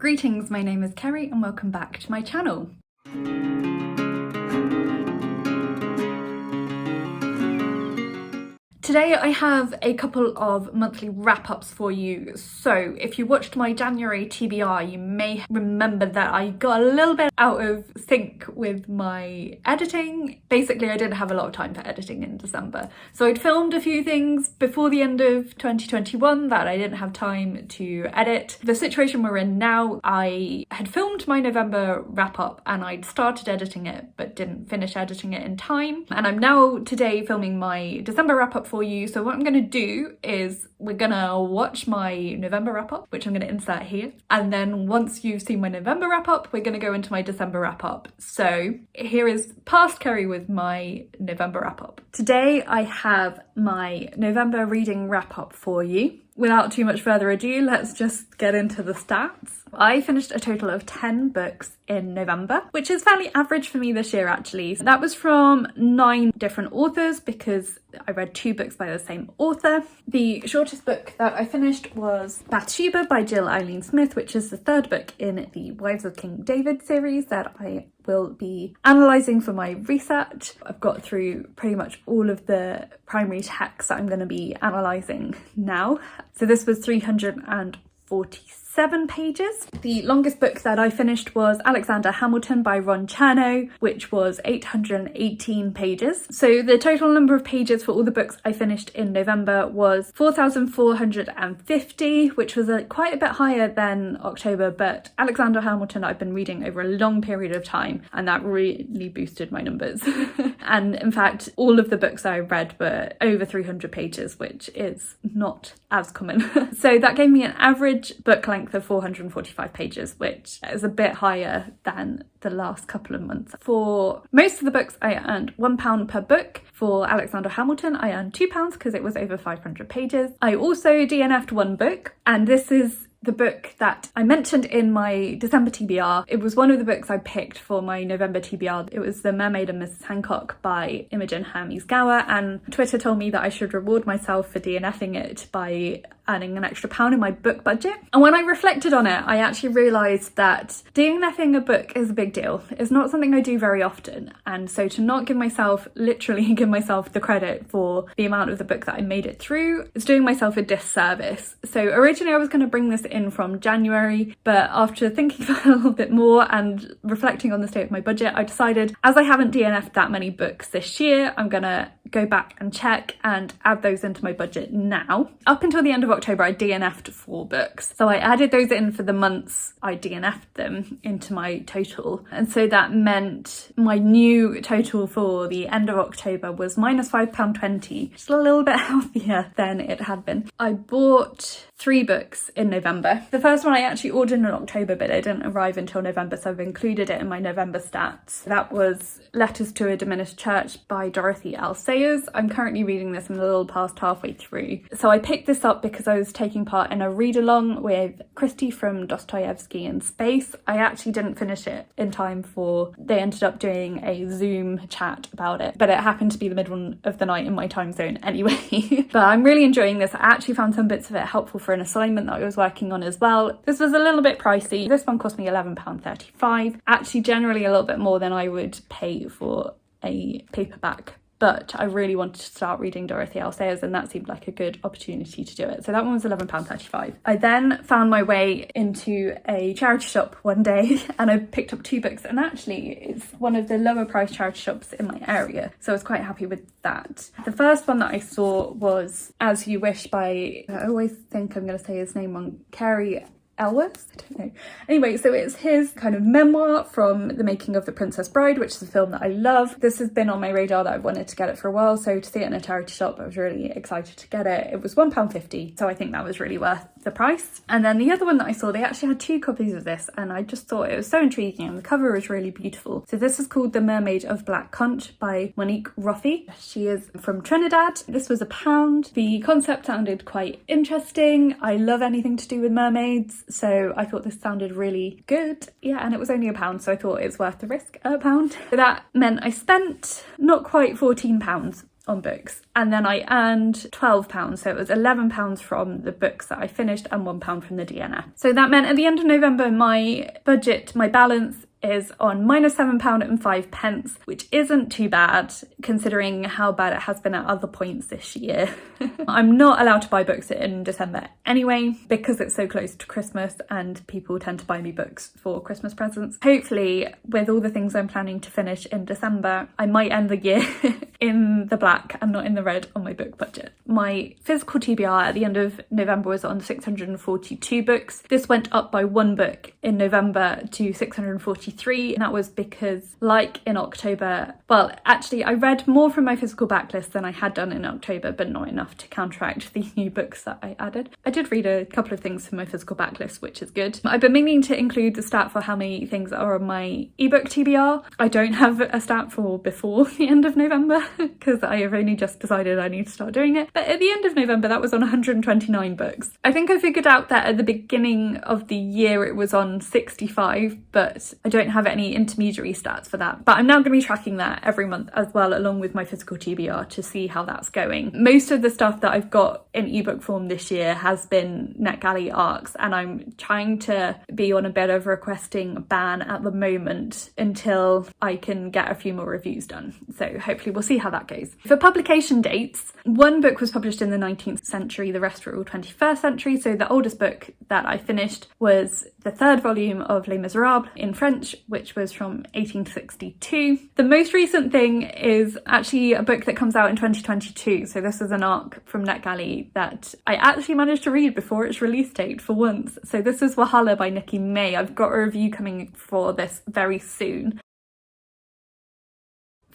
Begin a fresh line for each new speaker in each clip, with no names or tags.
Greetings, my name is Cary and welcome back to my channel. Today I have a couple of monthly wrap-ups for you. So if you watched my January TBR, you may remember that I got a little bit out of sync with my editing. Basically, I didn't have a lot of time for editing in December. So I'd filmed a few things before the end of 2021 that I didn't have time to edit. The situation we're in now, I had filmed my November wrap-up and I'd started editing it but didn't finish editing it in time. And I'm now today filming my December wrap-up for you. So what I'm going to do is we're going to watch my November wrap-up, which I'm going to insert here. And then once you've seen my November wrap-up, we're going to go into my December wrap-up. So here is past Cary with my November wrap-up. Today I have my November reading wrap-up for you. Without too much further ado, let's just get into the stats. I finished a total of 10 books in November, which is fairly average for me this year actually. That was from 9 different authors because I read 2 books by the same author. The shortest book that I finished was Bathsheba by Jill Eileen Smith, which is the 3rd book in the Wives of King David series that I will be analysing for my research. I've got through pretty much all of the primary texts that I'm going to be analysing now. So this was 347 pages. The longest book that I finished was Alexander Hamilton by Chernow, which was 818 pages. So the total number of pages for all the books I finished in November was 4,450, which was quite a bit higher than October, but Alexander Hamilton I've been reading over a long period of time and that really boosted my numbers. And in fact, all of the books I read were over 300 pages, which is not as common. So that gave me an average book length of 445 pages, which is a bit higher than the last couple of months. For most of the books I earned £1 per book. For Alexander Hamilton I earned £2 because it was over 500 pages. I also DNF'd 1 book, and this is the book that I mentioned in my December TBR. It was one of the books I picked for my November TBR. It was The Mermaid and Mrs. Hancock by Imogen, Hermes, Gower, and Twitter told me that I should reward myself for DNFing it by earning an extra £1 in my book budget. And when I reflected on it, I actually realised that DNFing a book is a big deal. It's not something I do very often. And so to not literally give myself the credit for the amount of the book that I made it through is doing myself a disservice. So originally I was going to bring this in from January, but after thinking about it a little bit more and reflecting on the state of my budget, I decided as I haven't DNF'd that many books this year, I'm gonna go back and check and add those into my budget now. Up until the end of October, I DNF'd 4 books. So I added those in for the months I DNF'd them into my total. And so that meant my new total for the end of October was minus £5.20, just a little bit healthier than it had been. I bought 3 books in November. The first one I actually ordered in October, but it didn't arrive until November, so I've included it in my November stats. That was Letters to a Diminished Church by Dorothy. I'm currently reading this. I'm a little past halfway through. So I picked this up because I was taking part in a read-along with Christy from Dostoevsky in Space. I actually didn't finish it in time they ended up doing a Zoom chat about it, but it happened to be the middle of the night in my time zone anyway. But I'm really enjoying this. I actually found some bits of it helpful for an assignment that I was working on as well. This was a little bit pricey. This one cost me £11.35. Actually generally a little bit more than I would pay for a paperback, but I really wanted to start reading Dorothy Sayers and that seemed like a good opportunity to do it. So that one was £11.35. I then found my way into a charity shop one day and I picked up 2 books, and actually it's one of the lower price charity shops in my area. So I was quite happy with that. The first one that I saw was As You Wish by, I always think I'm going to say his name wrong, Cary. Elwes? I don't know. Anyway, so it's his kind of memoir from the making of The Princess Bride, which is a film that I love. This has been on my radar that I've wanted to get it for a while, so to see it in a charity shop, I was really excited to get it. It was £1.50, so I think that was really worth the price. And then the other one that I saw, they actually had 2 copies of this, and I just thought it was so intriguing, and the cover was really beautiful. So this is called The Mermaid of Black Conch by Monique Roffey. She is from Trinidad. This was £1. The concept sounded quite interesting. I love anything to do with mermaids, so I thought this sounded really good. Yeah, and it was only £1, so I thought it's worth the risk at £1. So that meant I spent not quite £14 on books. And then I earned £12, so it was £11 from the books that I finished and £1 from the DNF. So that meant at the end of November, my budget, my balance is on -£7.05, which isn't too bad considering how bad it has been at other points this year. I'm not allowed to buy books in December anyway because it's so close to Christmas and people tend to buy me books for Christmas presents. Hopefully, with all the things I'm planning to finish in December, I might end the year in the black and not in the red on my book budget. My physical TBR at the end of November was on 642 books. This went up by one book in November to 643, and that was because, like in October, well, actually I read more from my physical backlist than I had done in October, but not enough to counteract the new books that I added. I did read a couple of things from my physical backlist, which is good. I've been meaning to include the stat for how many things are on my ebook TBR. I don't have a stat for before the end of November because I have only just decided I need to start doing it. But at the end of November, that was on 129 books. I think I figured out that at the beginning of the year it was on 65, but I don't have any intermediary stats for that. But I'm now going to be tracking that every month as well, along with my physical TBR, to see how that's going. Most of the stuff that I've got in ebook form this year has been NetGalley arcs, and I'm trying to be on a bit of a requesting ban at the moment until I can get a few more reviews done. So hopefully we'll see how that goes. For publication dates, one book was published in the 19th century, the rest were all 21st century. So the oldest book that I finished was the third volume of Les Miserables in French, which was from 1862. The most recent thing is actually a book that comes out in 2022. So this is an arc from NetGalley that I actually managed to read before its release date for once. So this is Wahala by Nikki May. I've got a review coming for this very soon.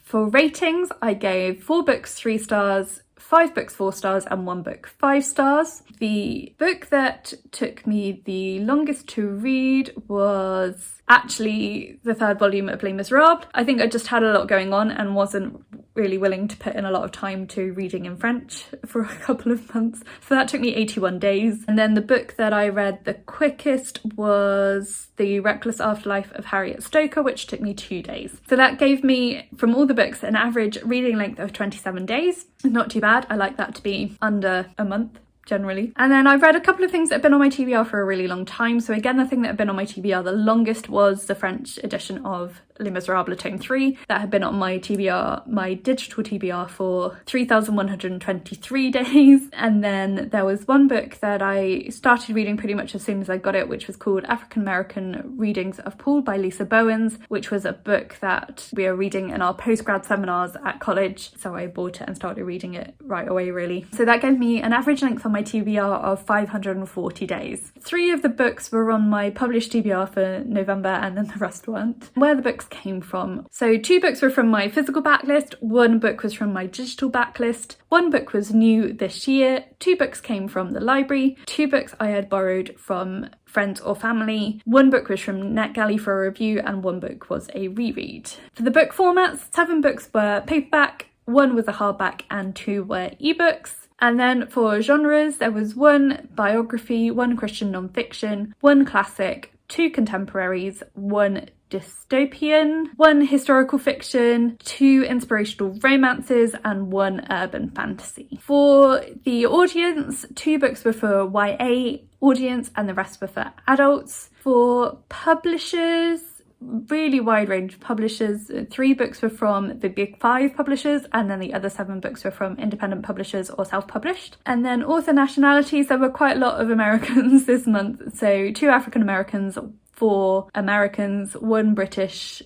For ratings, I gave 4 books 3 stars, 5 books 4 stars, and 1 book 5 stars. The book that took me the longest to read was actually the third volume of Les Miserables. I think I just had a lot going on and wasn't really willing to put in a lot of time to reading in French for a couple of months. So that took me 81 days. And then the book that I read the quickest was The Reckless Afterlife of Harriet Stoker, which took me 2 days. So that gave me, from all the books, an average reading length of 27 days. Not too bad. I like that to be under a month generally. And then I've read a couple of things that have been on my TBR for a really long time. So again, the thing that had been on my TBR the longest was the French edition of Les Miserables Tome 3. That had been on my TBR, my digital TBR, for 3,123 days. And then there was one book that I started reading pretty much as soon as I got it, which was called African American Readings of Paul by Lisa Bowens, which was a book that we are reading in our postgrad seminars at college. So I bought it and started reading it right away, really. So that gave me an average length on my TBR of 540 days. 3 of the books were on my published TBR for November, and then the rest weren't. Where the books came from. So 2 books were from my physical backlist, 1 book was from my digital backlist, 1 book was new this year, 2 books came from the library, 2 books I had borrowed from friends or family, 1 book was from NetGalley for a review, and 1 book was a reread. For the book formats, 7 books were paperback, 1 was a hardback, and 2 were ebooks. And then for genres, there was 1 biography, 1 Christian non-fiction, 1 classic, 2 contemporaries, 1 dystopian, 1 historical fiction, 2 inspirational romances, and 1 urban fantasy. For the audience, 2 books were for YA audience and the rest were for adults. For publishers, really wide range of publishers. 3 books were from the big 5 publishers, and then the other 7 books were from independent publishers or self-published. And then author nationalities, there were quite a lot of Americans this month. So 2 African Americans, 4 Americans, 1 British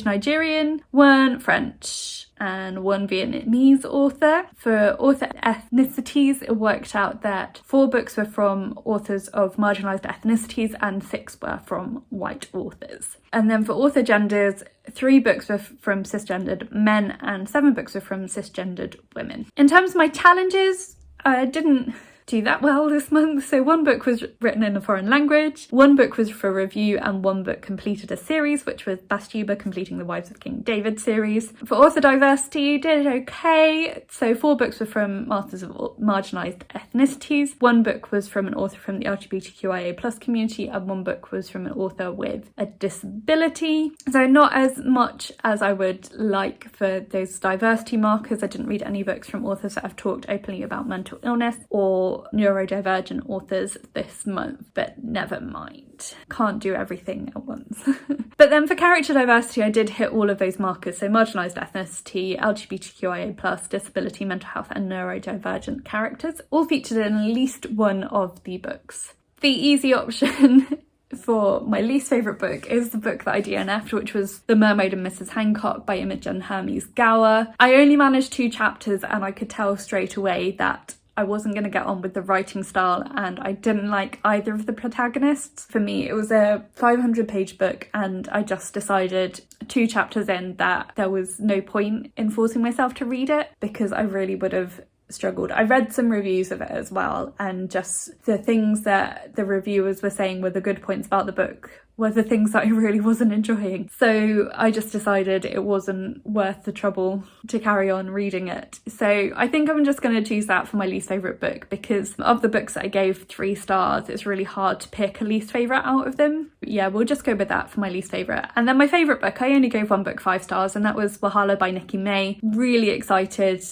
Nigerian, 1 French, and 1 Vietnamese author. For author ethnicities, it worked out that 4 books were from authors of marginalised ethnicities and 6 were from white authors. And then for author genders, 3 books were from cisgendered men and 7 books were from cisgendered women. In terms of my challenges, I didn't do that well this month. So one book was written in a foreign language, one book was for review, and one book completed a series, which was Bathsheba completing the Wives of King David series. For author diversity, did okay. So 4 books were from Masters of Marginalised Ethnicities, 1 book was from an author from the LGBTQIA+ community, and 1 book was from an author with a disability. So not as much as I would like for those diversity markers. I didn't read any books from authors that have talked openly about mental illness or neurodivergent authors this month, but never mind. Can't do everything at once. But then for character diversity, I did hit all of those markers. So marginalised ethnicity, LGBTQIA+, disability, mental health, and neurodivergent characters, all featured in at least one of the books. The easy option for my least favourite book is the book that I DNF'd, which was The Mermaid and Mrs. Hancock by Imogen and Hermes Gower. I only managed 2 chapters and I could tell straight away that I wasn't going to get on with the writing style, and I didn't like either of the protagonists. For me, it was a 500-page book, and I just decided 2 chapters in that there was no point in forcing myself to read it, because I really would have struggled. I read some reviews of it as well, and just the things that the reviewers were saying were the good points about the book were the things that I really wasn't enjoying. So I just decided it wasn't worth the trouble to carry on reading it. So I think I'm just going to choose that for my least favourite book, because of the books that I gave 3 stars, it's really hard to pick a least favourite out of them. Yeah, we'll just go with that for my least favourite. And then my favourite book, I only gave 1 book 5 stars, and that was Wahala by Nikki May. Really excited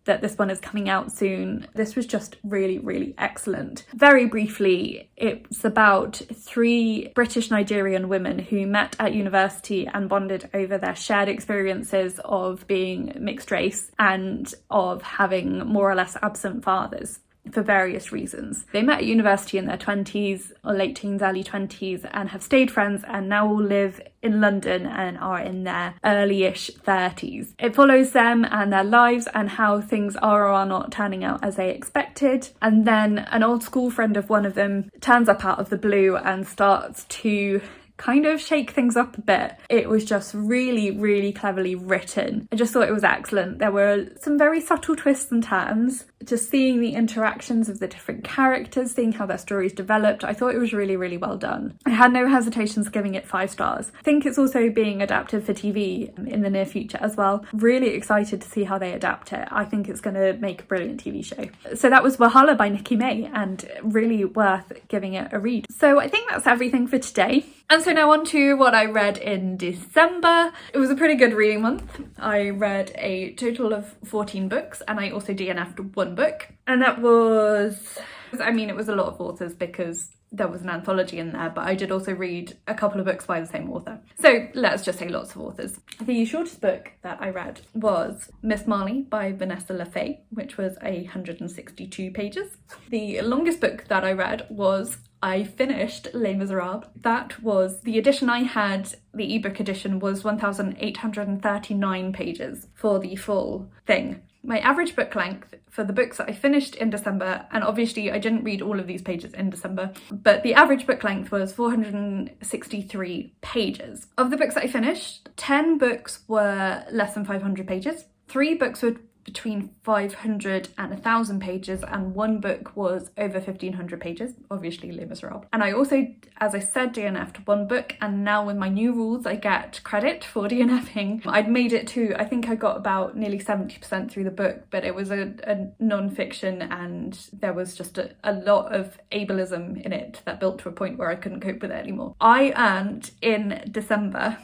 that this one is coming out soon. This was just really, really excellent. Very briefly, it's about 3 British Nigerian women who met at university and bonded over their shared experiences of being mixed race and of having more or less absent fathers for various reasons. They met at university in their 20s or late teens, early 20s, and have stayed friends and now all live in London and are in their early-ish 30s. It follows them and their lives and how things are or are not turning out as they expected. And then an old school friend of one of them turns up out of the blue and starts to kind of shake things up a bit. It was just really, really cleverly written. I just thought it was excellent. There were some very subtle twists and turns. Just seeing the interactions of the different characters, seeing how their stories developed, I thought it was really, really well done. I had no hesitations giving it 5 stars. I think it's also being adapted for TV in the near future as well. Really excited to see how they adapt it. I think it's going to make a brilliant TV show. So that was Wahala by Nikki May, and really worth giving it a read. So I think that's everything for today. And so now on to what I read in December. It was a pretty good reading month. I read a total of 14 books, and I also DNF'd 1 book. And that was, I mean, it was a lot of authors because there was an anthology in there, but I did also read a couple of books by the same author. So let's just say lots of authors. The shortest book that I read was Miss Marley by Vanessa Lafaye, which was 162 pages. The longest book that I read was I finished Les Miserables. That was the edition I had. The ebook edition was 1,839 pages for the full thing. My average book length for the books that I finished in December, and obviously I didn't read all of these pages in December, but the average book length was 463 pages. Of the books that I finished, 10 books were less than 500 pages, 3 books were between 500 and 1,000 pages, and 1 book was over 1,500 pages, obviously Les Miserables. And I also, as I said, DNF'd 1 book, and now with my new rules I get credit for DNFing. I'd made it to, I think I got about nearly 70% through the book, but it was a non-fiction, and there was just a lot of ableism in it that built to a point where I couldn't cope with it anymore. I earned in December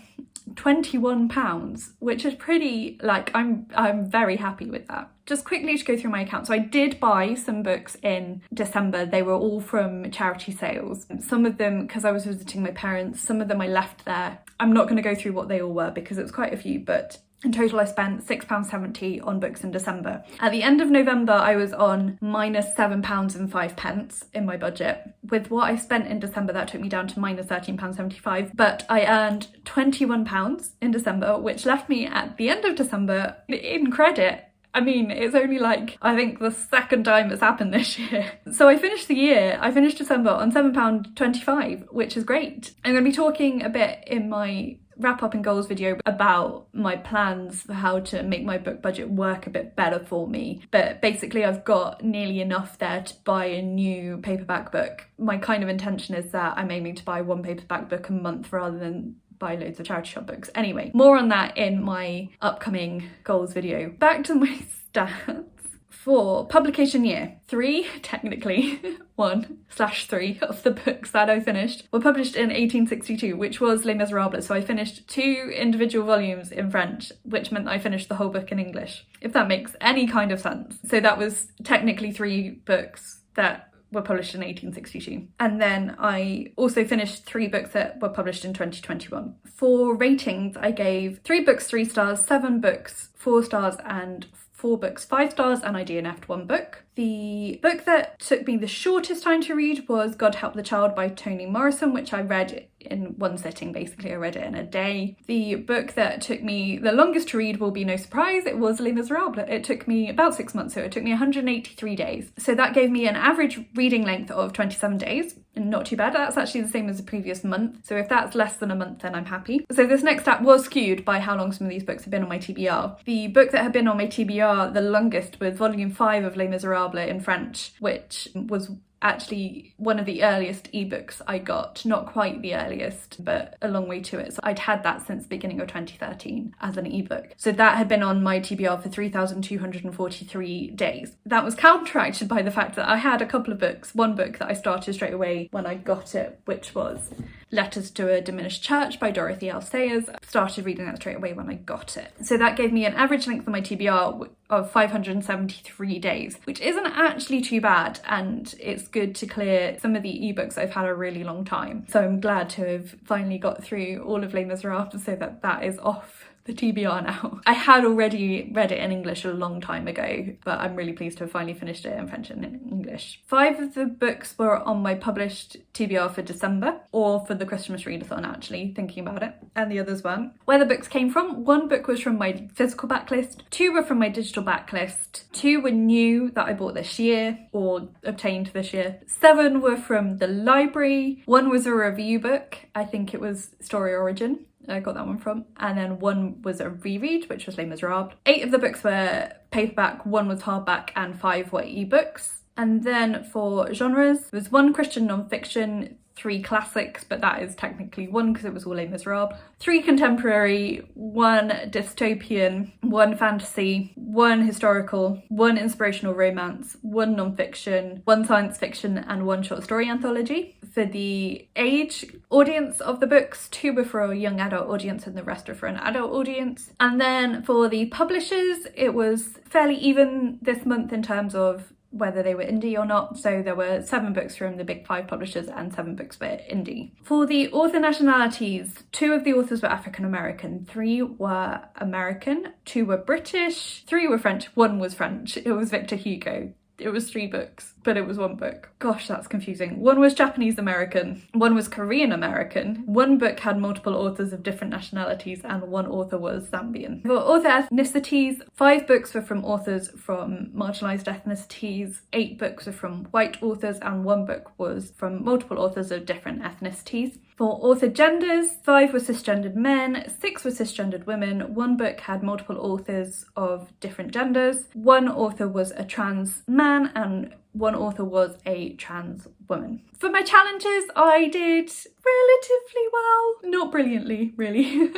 £21, which is pretty, like, I'm very happy with that. Just quickly to go through my account. So I did buy some books in December. They were all from charity sales. Some of them, because I was visiting my parents, some of them I left there. I'm not going to go through what they all were because it was quite a few, but in total I spent £6.70 on books in December. At the end of November I was on minus £7.05 in my budget. With what I spent in December that took me down to minus £13.75, but I earned £21 in December, which left me at the end of December in credit. I mean, it's only like, I think the 2nd time it's happened this year. So I finished December on £7.25, which is great. I'm going to be talking a bit in my wrap up and goals video about my plans for how to make my book budget work a bit better for me. But basically I've got nearly enough there to buy a new paperback book. My kind of intention is that I'm aiming to buy one paperback book a month rather than buy loads of charity shop books. Anyway, more on that in my upcoming goals video. Back to my stats. For publication year, 3, technically, 1/3 of the books that I finished were published in 1862, which was Les Miserables. So I finished 2 individual volumes in French, which meant I finished the whole book in English, if that makes any kind of sense. So that was technically 3 books that were published in 1862. And then I also finished 3 books that were published in 2021. For ratings, I gave 3 books 3 stars, 7 books 4 stars, and 4 books 5 stars, and I DNF'd 1 book. The book that took me the shortest time to read was God Help the Child by Toni Morrison, which I read in 1 sitting. Basically, I read it in a day. The book that took me the longest to read will be no surprise. It was Les Miserables. It took me about 6 months, so it took me 183 days. So that gave me an average reading length of 27 days. Not too bad. That's actually the same as the previous month. So if that's less than a month, then I'm happy. So this next stat was skewed by how long some of these books have been on my TBR. The book that had been on my TBR the longest was volume 5 of Les Miserables in French, which was actually one of the earliest ebooks I got. Not quite the earliest, but a long way to it. So I'd had that since the beginning of 2013 as an ebook. So that had been on my TBR for 3,243 days. That was counteracted by the fact that I had a couple of books. One book that I started straight away when I got it, which was Letters to a Diminished Church by Dorothy Sayers. Started reading that straight away when I got it. So that gave me an average length of my TBR of 573 days, which isn't actually too bad, and it's good to clear some of the ebooks I've had a really long time. So I'm glad to have finally got through all of Les Miserables so that that is off the TBR now. I had already read it in English a long time ago, but I'm really pleased to have finally finished it in French and in English. 5 of the books were on my published TBR for December, or for the Christmas readathon actually, thinking about it, and the others weren't. Where the books came from: 1 book was from my physical backlist, 2 were from my digital backlist, 2 were new that I bought this year, or obtained this year, 7 were from the library, 1 was a review book, I think it was Story Origin, I got that one from, and then 1 was a reread, which was Les Miserables. 8 of the books were paperback, 1 was hardback, and 5 were ebooks. And then for genres, there was 1 Christian non-fiction, 3 classics, but that is technically 1 because it was all Les Miserables, 3 contemporary, 1 dystopian, 1 fantasy, 1 historical, 1 inspirational romance, 1 non-fiction, 1 science fiction, and 1 short story anthology. For the age audience of the books, 2 were for a young adult audience and the rest were for an adult audience. And then for the publishers, it was fairly even this month in terms of whether they were indie or not. So there were 7 books from the big 5 publishers and 7 books were indie. For the author nationalities, 2 of the authors were African American, 3 were American, 2 were British, 3 were French, 1 was French. It was Victor Hugo. It was 3 books, but it was 1 book. Gosh, that's confusing. 1 was Japanese American, 1 was Korean American, 1 book had multiple authors of different nationalities, and 1 author was Zambian. For author ethnicities, 5 books were from authors from marginalised ethnicities, 8 books were from white authors, and 1 book was from multiple authors of different ethnicities. For author genders, 5 were cisgendered men, 6 were cisgendered women, 1 book had multiple authors of different genders, 1 author was a trans man, and 1 author was a trans woman. For my challenges, I did relatively well. Not brilliantly, really.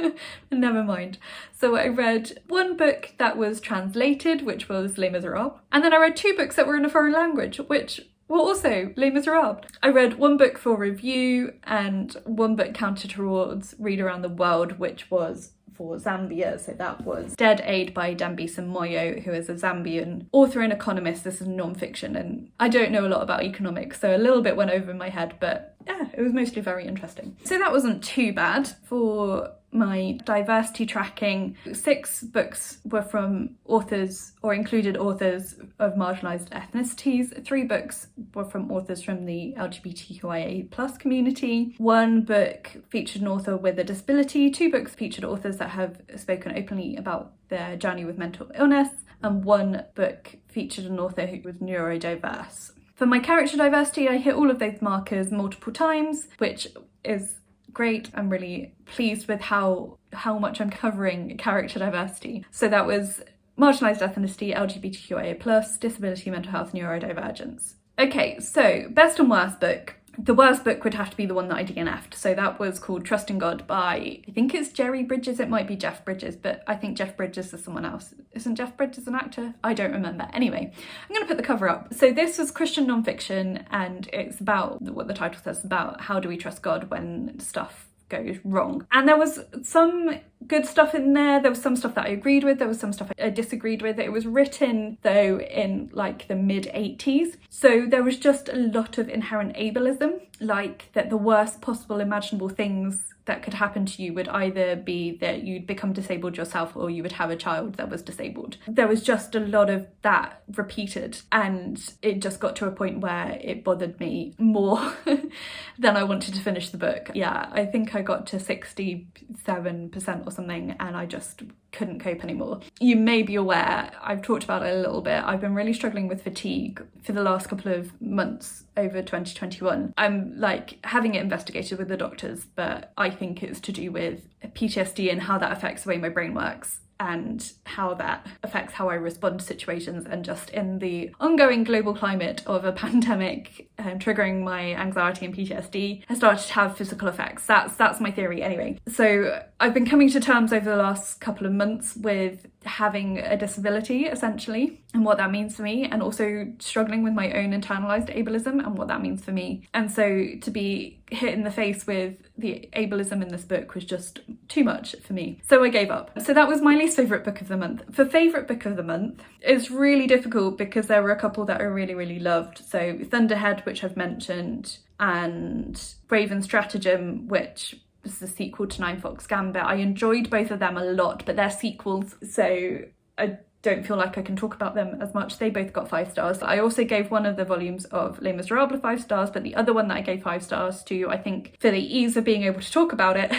Never mind. So I read 1 book that was translated, which was Les Miserables, and then I read 2 books that were in a foreign language, which were also Les Miserables. I read 1 book for review and 1 book counted towards Read Around the World, which was for Zambia. So that was Dead Aid by Dambisa Moyo, who is a Zambian author and economist. This is non-fiction, and I don't know a lot about economics, so a little bit went over my head, but yeah, it was mostly very interesting. So that wasn't too bad. For my diversity tracking, 6 books were from authors or included authors of marginalised ethnicities, 3 books were from authors from the LGBTQIA+ community, 1 book featured an author with a disability, 2 books featured authors that have spoken openly about their journey with mental illness, and 1 book featured an author who was neurodiverse. For my character diversity, I hit all of those markers multiple times, which is great. I'm really pleased with how much I'm covering character diversity. So that was marginalised ethnicity, LGBTQIA+, disability, mental health, neurodivergence. Okay, so best and worst book. The worst book would have to be the one that I DNF'd. So that was called Trust in God by, I think it's Jerry Bridges, it might be Jeff Bridges, but I think Jeff Bridges is someone else. Isn't Jeff Bridges an actor? I don't remember. Anyway, I'm going to put the cover up. So this was Christian non-fiction, and it's about, what the title says, about how do we trust God when stuff goes wrong. And there was some good stuff in there. There was some stuff that I agreed with. There was some stuff I disagreed with. It was written though in like the mid-80s. So there was just a lot of inherent ableism, like that the worst possible imaginable things that could happen to you would either be that you'd become disabled yourself or you would have a child that was disabled. There was just a lot of that repeated, and it just got to a point where it bothered me more than I wanted to finish the book. Yeah, I think I got to 67% or something and I just couldn't cope anymore. You may be aware, I've talked about it a little bit, I've been really struggling with fatigue for the last couple of months over 2021. I'm like having it investigated with the doctors, but I think it's to do with PTSD and how that affects the way my brain works and how that affects how I respond to situations, and just in the ongoing global climate of a pandemic triggering my anxiety and PTSD has started to have physical effects. That's my theory anyway. So I've been coming to terms over the last couple of months with having a disability essentially and what that means for me, and also struggling with my own internalized ableism and what that means for me. And so to be hit in the face with the ableism in this book was just too much for me. So I gave up. So that was my least favourite book of the month. For favourite book of the month, it's really difficult because there were a couple that I really, really loved. So Thunderhead, which I've mentioned, and Raven Stratagem, which was the sequel to Nine Fox Gambit. I enjoyed both of them a lot, but they're sequels, so I don't feel like I can talk about them as much. They both got 5 stars. I also gave one of the volumes of Les Miserables 5 stars, but the other one that I gave 5 stars to, I think for the ease of being able to talk about it,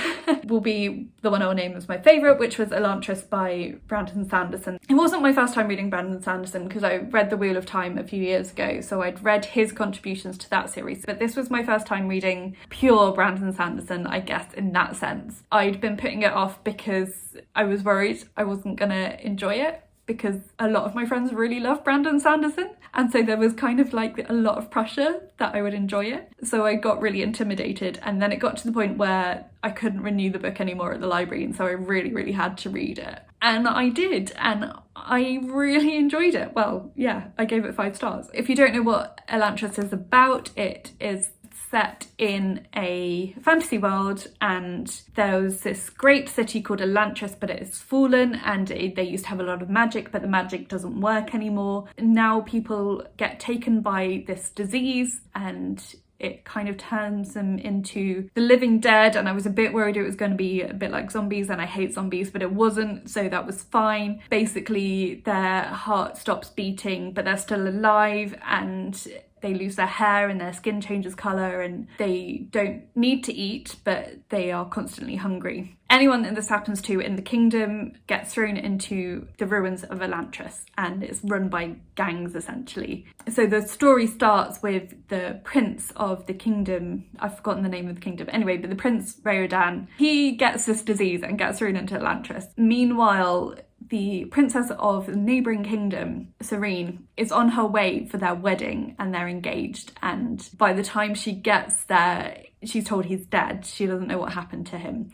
will be the one I'll name as my favourite, which was Elantris by Brandon Sanderson. It wasn't my first time reading Brandon Sanderson because I read The Wheel of Time a few years ago, so I'd read his contributions to that series, but this was my first time reading pure Brandon Sanderson, I guess, in that sense. I'd been putting it off because I was worried I wasn't gonna enjoy it, because a lot of my friends really love Brandon Sanderson, and so there was kind of like a lot of pressure that I would enjoy it. So I got really intimidated, and then it got to the point where I couldn't renew the book anymore at the library, and so I really, really had to read it. And I did, and I really enjoyed it. Well, yeah, I gave it 5 stars. If you don't know what Elantris is about, it is set in a fantasy world, and there was this great city called Elantris, but it has fallen, and they used to have a lot of magic, but the magic doesn't work anymore. Now people get taken by this disease, and it kind of turns them into the living dead, and I was a bit worried it was going to be a bit like zombies, and I hate zombies, but it wasn't, so that was fine. Basically, their heart stops beating, but they're still alive, and they lose their hair and their skin changes colour, and they don't need to eat, but they are constantly hungry. Anyone that this happens to in the kingdom gets thrown into the ruins of Elantris, and it's run by gangs essentially. So the story starts with the prince of the kingdom, I've forgotten the name of the kingdom, anyway, but the prince Raodan, he gets this disease and gets thrown into Elantris. Meanwhile, the princess of the neighbouring kingdom, Serene, is on her way for their wedding, and they're engaged, and by the time she gets there, she's told he's dead. She doesn't know what happened to him.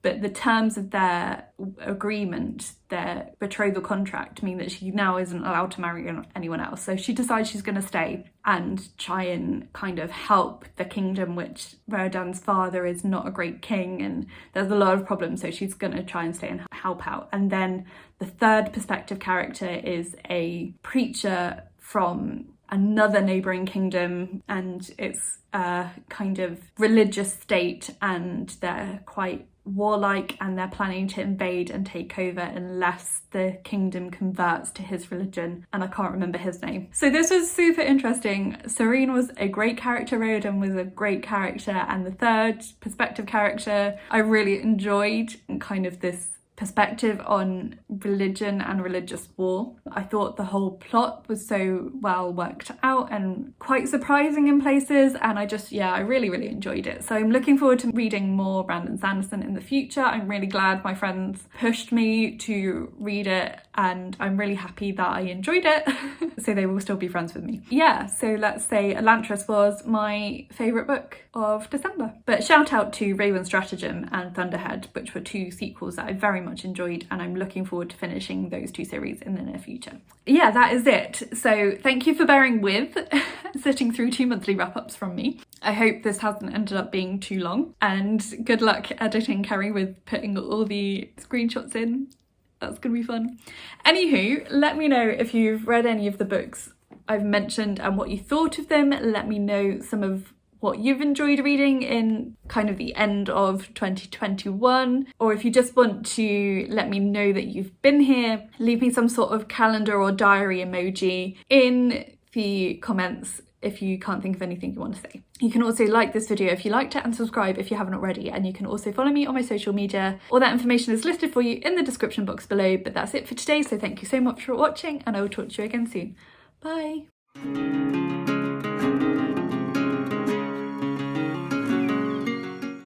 But the terms of their agreement, their betrothal contract, mean that she now isn't allowed to marry anyone else. So she decides she's going to stay and try and kind of help the kingdom, which Raodan's father is not a great king, and there's a lot of problems. So she's going to try and stay and help out. And then the third perspective character is a preacher from another neighbouring kingdom, and it's a kind of religious state, and they're quite warlike, and they're planning to invade and take over unless the kingdom converts to his religion, and I can't remember his name. So this was super interesting. Serene was a great character, Raodan was a great character, and the third perspective character I really enjoyed, and kind of this perspective on religion and religious war. I thought the whole plot was so well worked out and quite surprising in places, and I really enjoyed it. So I'm looking forward to reading more Brandon Sanderson in the future. I'm really glad my friends pushed me to read it, and I'm really happy that I enjoyed it. So they will still be friends with me. Yeah, so let's say Elantris was my favourite book of December. But shout out to Raven's Stratagem and Thunderhead, which were 2 sequels that I very much enjoyed, and I'm looking forward to finishing those 2 series in the near future. Yeah, that is it. So thank you for bearing with sitting through 2 monthly wrap-ups from me. I hope this hasn't ended up being too long, and good luck editing, Cary, with putting all the screenshots in. That's gonna be fun. Anywho, let me know if you've read any of the books I've mentioned and what you thought of them. Let me know some of what you've enjoyed reading in kind of the end of 2021, or if you just want to let me know that you've been here, leave me some sort of calendar or diary emoji in the comments if you can't think of anything you want to say. You can also like this video if you liked it and subscribe if you haven't already, and you can also follow me on my social media. All that information is listed for you in the description box below. But that's it for today, so thank you so much for watching, and I will talk to you again soon. Bye!